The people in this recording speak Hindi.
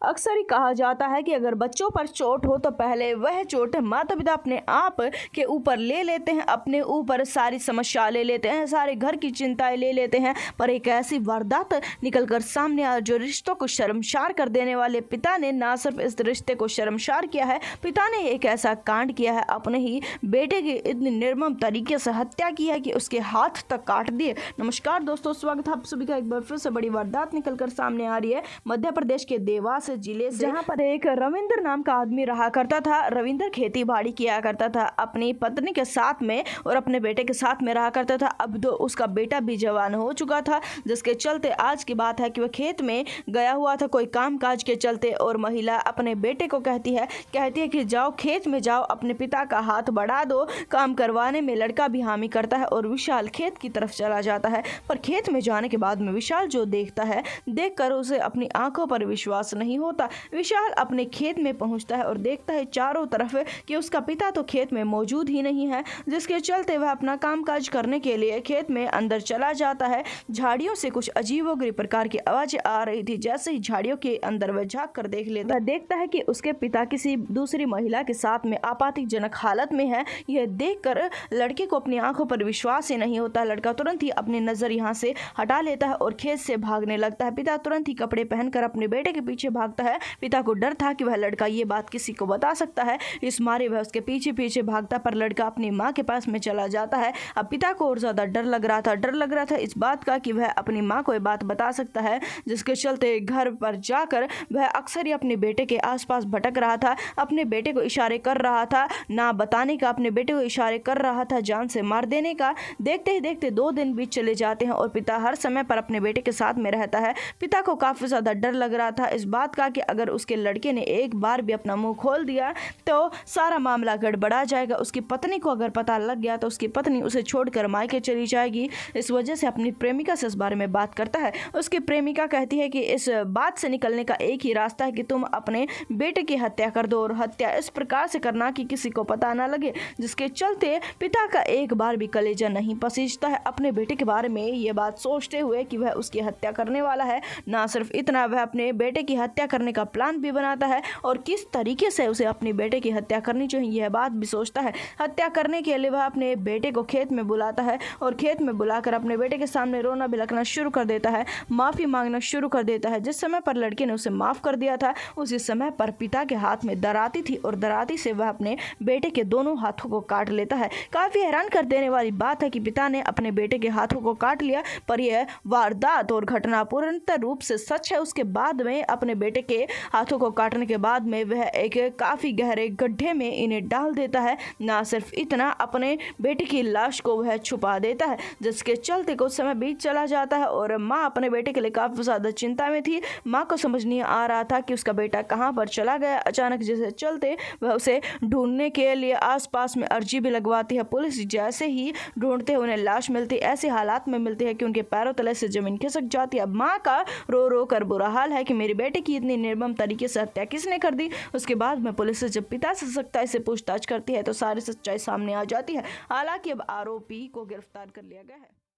अक्सर ही कहा जाता है कि अगर बच्चों पर चोट हो तो पहले वह चोट माता पिता अपने आप के ऊपर ले लेते हैं, अपने ऊपर सारी समस्या ले लेते हैं, सारे घर की चिंताएं ले लेते हैं। पर एक ऐसी वारदात निकलकर सामने आ जो रिश्तों को शर्मसार कर देने वाले पिता ने ना सिर्फ इस रिश्ते को शर्मसार किया है, पिता ने एक ऐसा कांड किया है, अपने ही बेटे की इतनी निर्मम तरीके से हत्या की है कि उसके हाथ तक काट दिए। नमस्कार दोस्तों, स्वागत है आप सभी का एक बार फिर से बड़ी वारदात निकलकर सामने आ रही है मध्य प्रदेश के देवास जिले से, जहां पर एक रविंद्र नाम का आदमी रहा करता था। रविंद्र खेती बाड़ी किया करता था अपनी पत्नी के साथ में और अपने बेटे के साथ में रहा करता था। अब तो उसका बेटा भी जवान हो चुका था, जिसके चलते आज की बात है कि वह खेत में गया हुआ था कोई काम काज के चलते, और महिला अपने बेटे को कहती है कि जाओ खेत में जाओ, अपने पिता का हाथ बढ़ा दो। काम करवाने में लड़का भी हामी करता है और विशाल खेत की तरफ चला जाता है। पर खेत में जाने के बाद में विशाल जो देखता है, देखकर उसे अपनी आंखों पर विश्वास नहीं होता। विशाल अपने खेत में पहुंचता है और देखता है चारों तरफ कि उसका पिता तो खेत में मौजूद ही नहीं है, जिसके चलते वह अपना कामकाज करने के लिए खेत में अंदर चला जाता है। झाड़ियों से कुछ अजीबोगरीब प्रकार की आवाजें आ रही थी। जैसे ही झाड़ियों के अंदर वह झांक कर देख लेता है, देखता है कि उसके पिता किसी दूसरी महिला के साथ में आपत्तिजनक हालत में है। यह देखकर लड़के को अपनी आंखों पर विश्वास ही नहीं होता। लड़का तुरंत ही अपनी नजर यहाँ से हटा लेता है और खेत से भागने लगता है। पिता तुरंत ही कपड़े पहनकर अपने बेटे के पीछे भागता है। पिता को डर था कि वह लड़का ये बात किसी को बता सकता है, इस मारे वह उसके पीछे पीछे भागता, पर लड़का अपनी माँ के पास में चला जाता है। अब पिता को और ज्यादा डर लग रहा था इस बात का कि वह अपनी माँ को ये बात बता सकता है, जिसके चलते घर पर जाकर वह अक्सर ही अपने बेटे के आसपास भटक रहा था, अपने बेटे को इशारे कर रहा था, ना बताने का अपने बेटे को इशारे कर रहा था, जान से मार देने का। देखते ही देखते 2 दिन बीत चले जाते हैं और पिता हर समय पर अपने बेटे के साथ में रहता है। पिता को काफी ज्यादा डर लग रहा था इस बात का कि अगर उसके लड़के ने एक बार भी अपना मुंह खोल दिया तो सारा मामला गड़बड़ा जाएगा। उसकी पत्नी को अगर पता लग गया तो उसकी पत्नी उसे छोड़कर मायके चली जाएगी। इस वजह से अपनी प्रेमिका से इस बारे में बात करता है। उसकी प्रेमिका कहती है कि इस बात से निकलने का एक ही रास्ता है कि तुम अपने बेटे की हत्या कर दो, और हत्या इस प्रकार से करना कि किसी को पता ना लगे। जिसके चलते पिता का एक बार भी कलेजा नहीं पसीजता है अपने बेटे के बारे में ये बात सोचते हुए कि वह उसकी हत्या करने वाला है। ना सिर्फ इतना, वह अपने बेटे की हत्या करने का प्लान भी बनाता है और किस तरीके से उसे अपने बेटे की हत्या करनी चाहिए यह बात भी सोचता है। हत्या करने के लिए वह अपने बेटे को खेत में बुलाता है और खेत में बुलाकर अपने बेटे के सामने रोना बिलखना शुरू कर देता है, माफी मांगना शुरू कर देता है। जिस समय पर लड़के ने उसे माफ कर दिया था, उसी समय पर पिता के हाथ में दराती थी और दराती से वह अपने बेटे के दोनों हाथों को काट लेता है। काफी हैरान कर देने वाली बात है कि पिता ने अपने बेटे के हाथों को काट लिया, पर यह वारदात और घटना पूर्णतः रूप से सच है। उसके बाद में अपने बेटे के हाथों को काटने के बाद में वह एक काफी गहरे गड्ढे में इन्हें डाल देता है। ना सिर्फ इतना, अपने बेटे की लाश को वह छुपा देता है, जिसके चलते कुछ समय बीत चला जाता है और माँ अपने बेटे के लिए काफी ज्यादा चिंता में थी। माँ को समझ नहीं आ रहा था कि उसका बेटा कहाँ पर चला गया। अचानक जिसके चलते वह उसे ढूंढने के लिए आसपास में अर्जी भी लगवाती है। पुलिस जैसे ही ढूंढते उन्हें लाश मिलती, ऐसे हालात में मिलती है कि उनके पैरों तले से जमीन खिसक जाती है। अब माँ का रो रो कर बुरा हाल है कि मेरे बेटे की इतनी निर्मम तरीके से हत्या किसने कर दी। उसके बाद में पुलिस से जब पिता से सख्ताई से पूछताछ करती है तो सारी सच्चाई सामने आ जाती है। हालांकि अब आरोपी को गिरफ्तार कर लिया गया है।